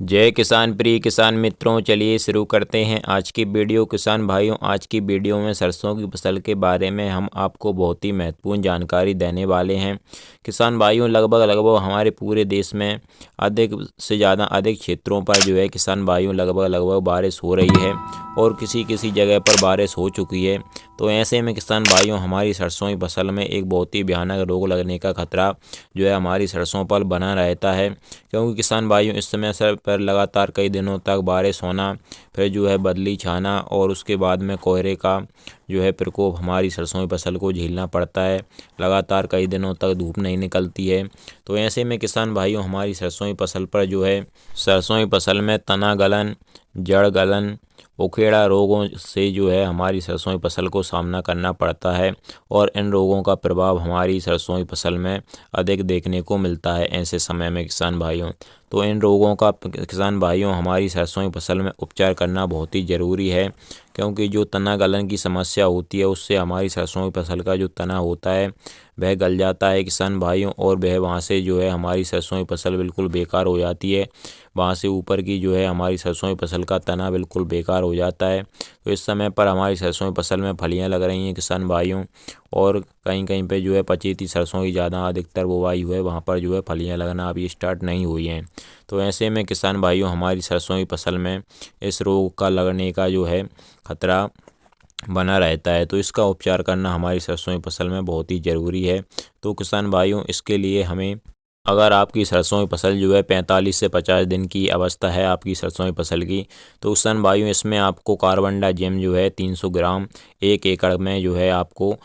जय किसान प्रिय किसान मित्रों, चलिए शुरू करते हैं आज की वीडियो। किसान भाइयों, आज की वीडियो में सरसों की फसल के बारे में हम आपको बहुत ही महत्वपूर्ण जानकारी देने वाले हैं। किसान भाइयों, लगभग हमारे पूरे देश में अधिक से ज़्यादा अधिक क्षेत्रों पर जो है किसान भाइयों लगभग बारिश हो रही है और किसी किसी जगह पर बारिश हो चुकी है। तो ऐसे में किसान भाइयों, हमारी सरसों की फसल में एक बहुत ही भयानक रोग लगने का खतरा जो है हमारी सरसों पर बना रहता है, क्योंकि किसान भाइयों इस समय सर पर लगातार कई दिनों तक बारिश होना, फिर जो है बदली छाना और उसके बाद में कोहरे का जो है प्रकोप हमारी सरसों की फसल को झेलना पड़ता है। लगातार कई दिनों तक धूप नहीं निकलती है। तो ऐसे में किसान भाइयों, हमारी सरसों की फसल पर जो है सरसों की फसल में तना गलन, जड़ गलन, उखेड़ा रोगों से जो है हमारी सरसों की फसल को सामना करना पड़ता है और इन रोगों का प्रभाव हमारी सरसों की फसल में अधिक देखने को मिलता है ऐसे समय में किसान भाइयों। तो इन रोगों का किसान भाइयों हमारी सरसों की फसल में उपचार करना बहुत ही ज़रूरी है, क्योंकि जो तना गलन की समस्या होती है उससे हमारी सरसों की फसल का जो तना होता है वह गल जाता है किसान भाइयों, और वह वहाँ से जो है हमारी सरसों की फसल बिल्कुल बेकार हो जाती है। वहाँ से ऊपर की जो है हमारी सरसों की फसल का तना बिल्कुल बेकार हो जाता है। तो इस समय पर हमारी सरसों की फसल में फलियाँ लग रही हैं किसान भाइयों, और कहीं कहीं पे जो है पचीती सरसों की ज़्यादा अधिकतर बुवाई हुई है, वहाँ पर जो है फलियाँ लगना अभी स्टार्ट नहीं हुई हैं। तो ऐसे में किसान भाइयों, हमारी सरसों की फसल में इस रोग का लगने का जो है खतरा बना रहता है। तो इसका उपचार करना हमारी सरसों की फसल में बहुत ही ज़रूरी है। तो किसान भाइयों, इसके लिए हमें, अगर आपकी सरसों की फसल जो है 45 से 50 दिन की अवस्था है आपकी सरसों की फसल की, तो किसान भाइयों इसमें आपको कार्बनडाजिम जो है 300 ग्राम 1 एकड़ में जो है आपको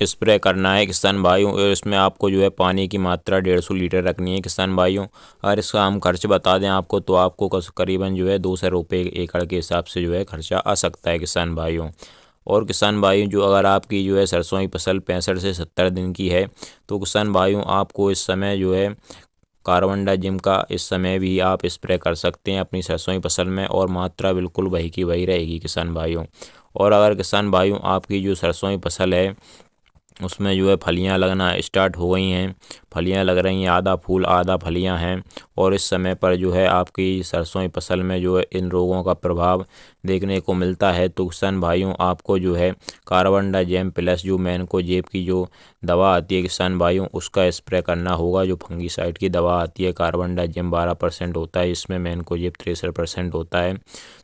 स्प्रे करना है किसान भाइयों। और इसमें आपको जो है पानी की मात्रा 150 लीटर रखनी है किसान भाइयों। अगर इसका हम खर्च बता दें आपको, तो आपको करीबन जो है 200 रुपये एकड़ के हिसाब से जो है खर्चा आ सकता है किसान भाइयों। और किसान भाइयों, जो अगर आपकी जो है सरसों की फसल 65 से 70 दिन की है, तो किसान भाइयों आपको इस समय जो है कार्बनडाजिम का इस समय भी आप स्प्रे कर सकते हैं अपनी सरसों की फसल में, और मात्रा बिल्कुल वही की वही रहेगी किसान भाइयों। और अगर किसान भाइयों आपकी जो सरसों की फसल है उसमें जो है फलियां लगना स्टार्ट हो गई हैं, फलियां लग रही हैं, आधा फूल आधा फलियां हैं, और इस समय पर जो है आपकी सरसों की फसल में जो है इन रोगों का प्रभाव देखने को मिलता है, तो किसान भाइयों आपको जो है कार्बनडाजिम प्लस जो मैनकोजेब की जो दवा आती है किसान भाइयों उसका स्प्रे करना होगा। जो फंगीसाइड की दवा आती है, कार्बनडाजिम 12% होता है, इसमें मैनकोजेब 63% होता है।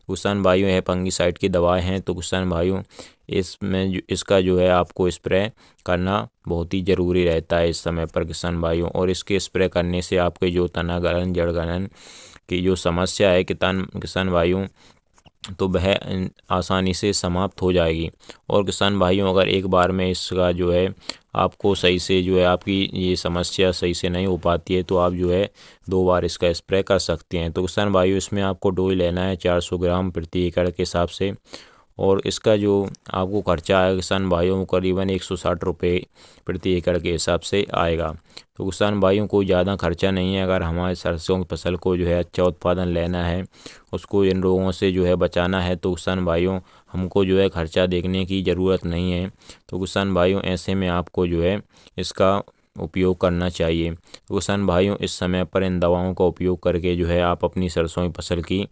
किसान भाइयों, यह फंगीसाइड की दवाएँ हैं, तो किसान भाइयों इसमें इसका जो है आपको स्प्रे करना बहुत ही ज़रूरी रहता है इस समय पर किसान भाइयों। और इसके स्प्रे करने से आपके जो तना गलन जड़ गलन की जो समस्या है किसान भाइयों, तो वह आसानी से समाप्त हो जाएगी। और किसान भाइयों, अगर एक बार में इसका जो है आपको सही से जो है आपकी ये समस्या सही से नहीं हो पाती है, तो आप जो है 2 बार इसका स्प्रे कर सकते हैं। तो किसान भाइयों, इसमें आपको डोज लेना है 400 ग्राम प्रति एकड़ के हिसाब से, और इसका जो आपको खर्चा आएगा किसान भाइयों करीबन 160 रुपये प्रति एकड़ के हिसाब से आएगा। तो किसान भाइयों को ज़्यादा खर्चा नहीं है। अगर हमारे सरसों की फसल को जो है अच्छा उत्पादन लेना है, उसको इन रोगों से जो है बचाना है, तो किसान भाइयों हमको जो है खर्चा देखने की ज़रूरत नहीं है। तो किसान भाइयों, ऐसे में आपको जो है इसका उपयोग करना चाहिए। तो किसान भाइयों, इस समय पर इन दवाओं का उपयोग करके जो है आप अपनी सरसों की फसल की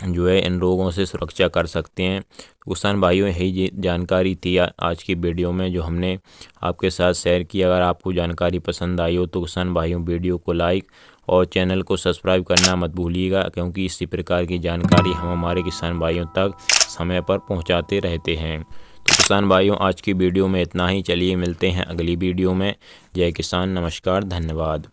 जो है इन रोगों से सुरक्षा कर सकते हैं। तो किसान भाइयों, यही जानकारी थी आज की वीडियो में जो हमने आपके साथ शेयर की। अगर आपको जानकारी पसंद आई हो तो किसान भाइयों वीडियो को लाइक और चैनल को सब्सक्राइब करना मत भूलिएगा, क्योंकि इसी प्रकार की जानकारी हम हमारे किसान भाइयों तक समय पर पहुंचाते रहते हैं। तो किसान भाइयों, आज की वीडियो में इतना ही। चलिए मिलते हैं अगली वीडियो में। जय किसान, नमस्कार, धन्यवाद।